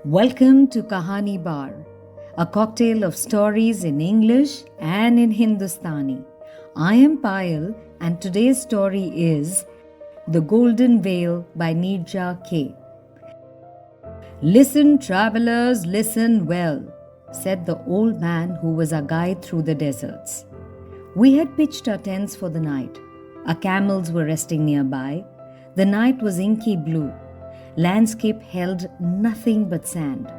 Welcome to Kahani Bar, a cocktail of stories in English and in Hindustani. I am Payal and today's story is The Golden Veil by Neerja K. Listen, travelers, listen well, said the old man who was our guide through the deserts. We had pitched our tents for the night. Our camels were resting nearby. The night was inky blue. Landscape held nothing but sand.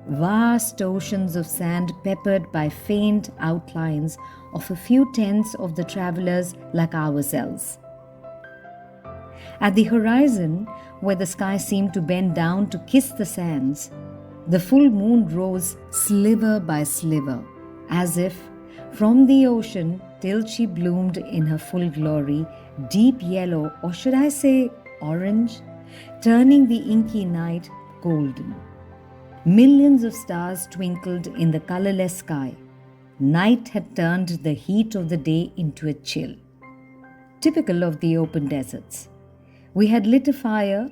Vast oceans of sand peppered by faint outlines of a few tents of the travelers like ourselves. At the horizon, where the sky seemed to bend down to kiss the sands, the full moon rose sliver by sliver, as if from the ocean till she bloomed in her full glory, deep yellow, or should I say orange, turning the inky night golden. Millions of stars twinkled in the colorless sky. Night had turned the heat of the day into a chill, typical of the open deserts. We had lit a fire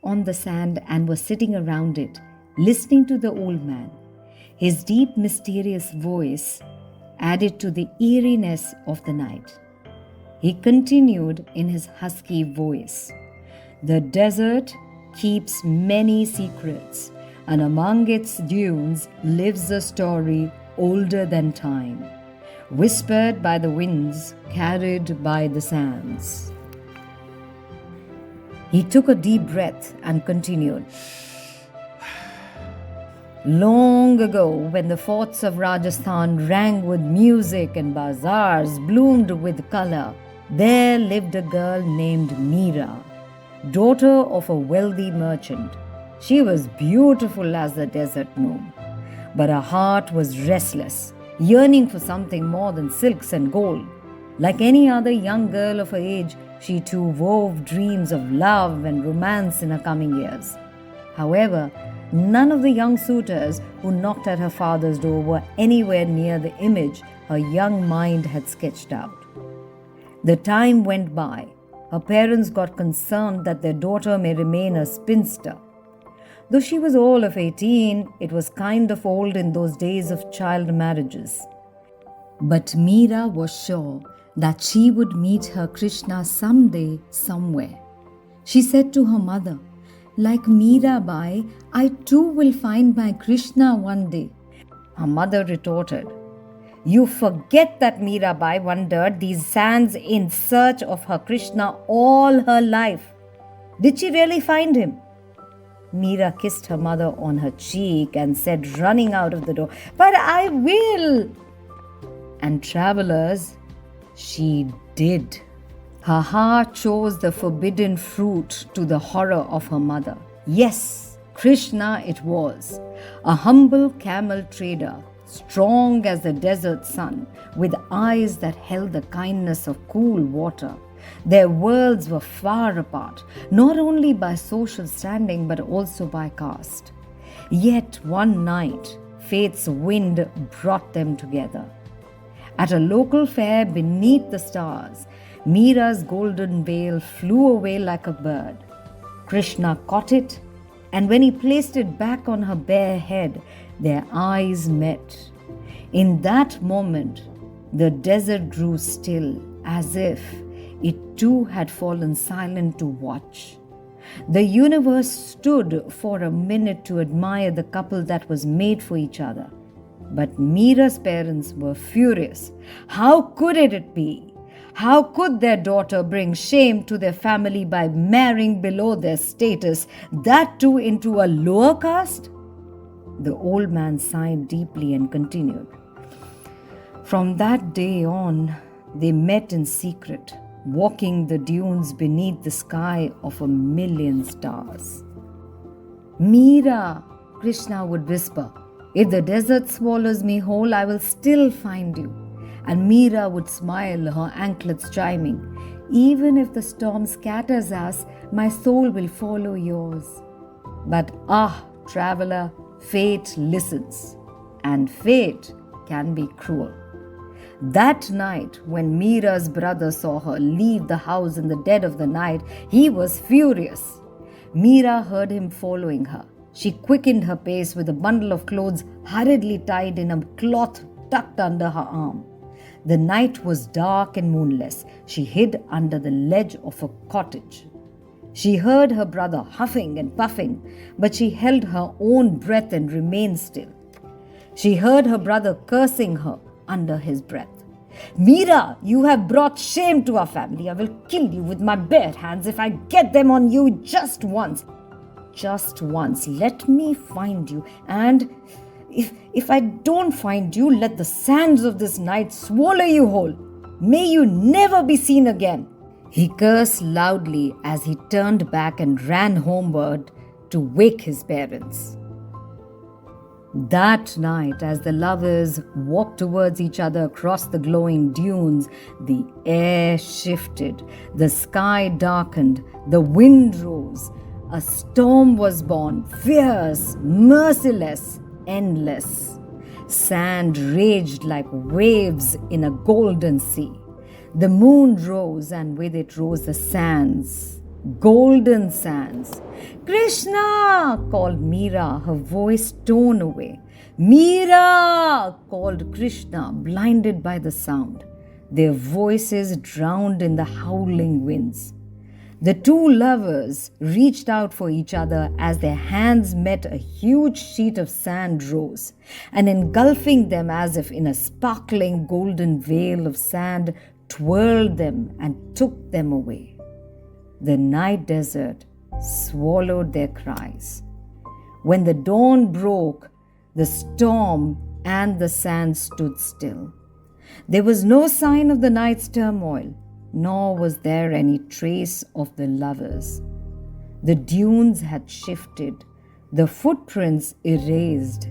on the sand and were sitting around it, listening to the old man. His deep, mysterious voice added to the eeriness of the night. He continued in his husky voice. The desert keeps many secrets, and among its dunes lives a story older than time, whispered by the winds, carried by the sands. He took a deep breath and continued. Long ago, when the forts of Rajasthan rang with music and bazaars bloomed with color, there lived a girl named Meera, daughter of a wealthy merchant. She was beautiful as the desert moon, but her heart was restless, yearning for something more than silks and gold. Like any other young girl of her age, she too wove dreams of love and romance in her coming years. However, none of the young suitors who knocked at her father's door were anywhere near the image her young mind had sketched out. The time went by. Her parents got concerned that their daughter may remain a spinster. Though she was all of 18, it was kind of old in those days of child marriages. But Meera was sure that she would meet her Krishna someday, somewhere. She said to her mother, "Like Meerabai, I too will find my Krishna one day." Her mother retorted, "You forget that Meerabai wandered these sands in search of her Krishna all her life. Did she really find him?" Meera kissed her mother on her cheek and said, running out of the door, "But I will." And travelers, she did. Her heart chose the forbidden fruit to the horror of her mother. Yes, Krishna it was, a humble camel trader, strong as the desert sun, with eyes that held the kindness of cool water. Their worlds were far apart, not only by social standing but also by caste. Yet one night, fate's wind brought them together. At a local fair beneath the stars, Meera's golden veil flew away like a bird. Krishna caught it, and when he placed it back on her bare head, their eyes met. In that moment, the desert grew still, as if it too had fallen silent to watch. The universe stood for a minute to admire the couple that was made for each other. But Meera's parents were furious. How could it be? How could their daughter bring shame to their family by marrying below their status, that too into a lower caste? The old man sighed deeply and continued. From that day on, they met in secret, walking the dunes beneath the sky of 1,000,000 stars. "Meera," Krishna would whisper, "if the desert swallows me whole, I will still find you." And Meera would smile, her anklets chiming, "Even if the storm scatters us, my soul will follow yours." But traveler, fate listens, and fate can be cruel. That night, when Meera's brother saw her leave the house in the dead of the night, he was furious. Meera heard him following her. She quickened her pace with a bundle of clothes hurriedly tied in a cloth tucked under her arm. The night was dark and moonless. She hid under the ledge of a cottage. She heard her brother huffing and puffing, but she held her own breath and remained still. She heard her brother cursing her under his breath. "Meera, you have brought shame to our family. I will kill you with my bare hands if I get them on you just once. Just once. Let me find you. And if I don't find you, let the sands of this night swallow you whole. May you never be seen again." He cursed loudly as he turned back and ran homeward to wake his parents. That night, as the lovers walked towards each other across the glowing dunes, the air shifted, the sky darkened, the wind rose. A storm was born, fierce, merciless, endless. Sand raged like waves in a golden sea. The moon rose, and with it rose the sands, golden sands. "Krishna!" called Meera, her voice torn away. "Meera!" called Krishna, blinded by the sound. Their voices drowned in the howling winds. The two lovers reached out for each other as their hands met. A huge sheet of sand rose, and engulfing them as if in a sparkling golden veil of sand, twirled them and took them away. The night desert swallowed their cries. When the dawn broke, the storm and the sand stood still. There was no sign of the night's turmoil, nor was there any trace of the lovers. The dunes had shifted, the footprints erased.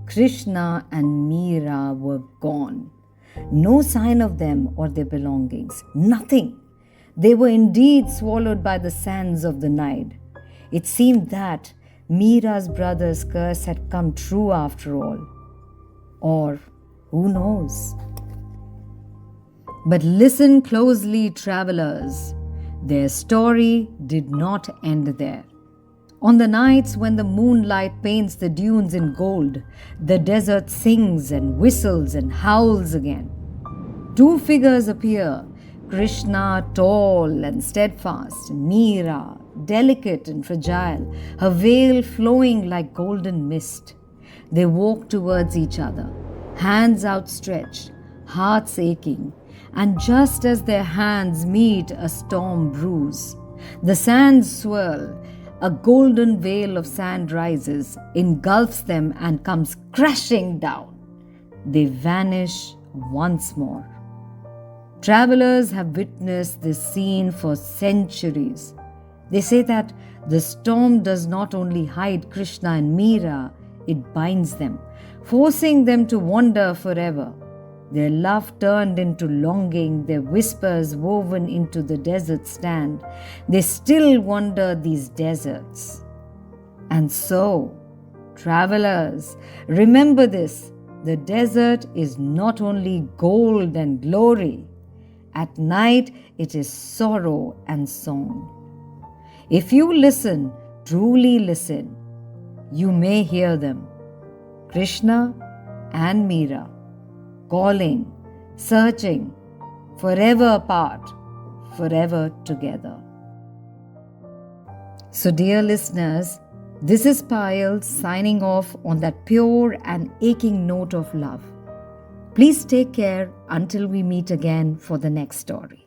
Krishna and Meera were gone. No sign of them or their belongings, nothing. They were indeed swallowed by the sands of the night. It seemed that Meera's brother's curse had come true after all. Or who knows? But listen closely, travelers. Their story did not end there. On the nights when the moonlight paints the dunes in gold, the desert sings and whistles and howls again. Two figures appear, Krishna tall and steadfast, Meera delicate and fragile, her veil flowing like golden mist. They walk towards each other, hands outstretched, hearts aching, and just as their hands meet, a storm brews. The sands swirl. A golden veil of sand rises, engulfs them, and comes crashing down. They vanish once more. Travelers have witnessed this scene for centuries. They say that the storm does not only hide Krishna and Meera, it binds them, forcing them to wander forever. Their love turned into longing, their whispers woven into the desert stand. They still wander these deserts. And so, travelers, remember this: the desert is not only gold and glory. At night, it is sorrow and song. If you listen, truly listen, you may hear them. Krishna and Meera, calling, searching, forever apart, forever together. So, dear listeners, this is Payal signing off on that pure and aching note of love. Please take care until we meet again for the next story.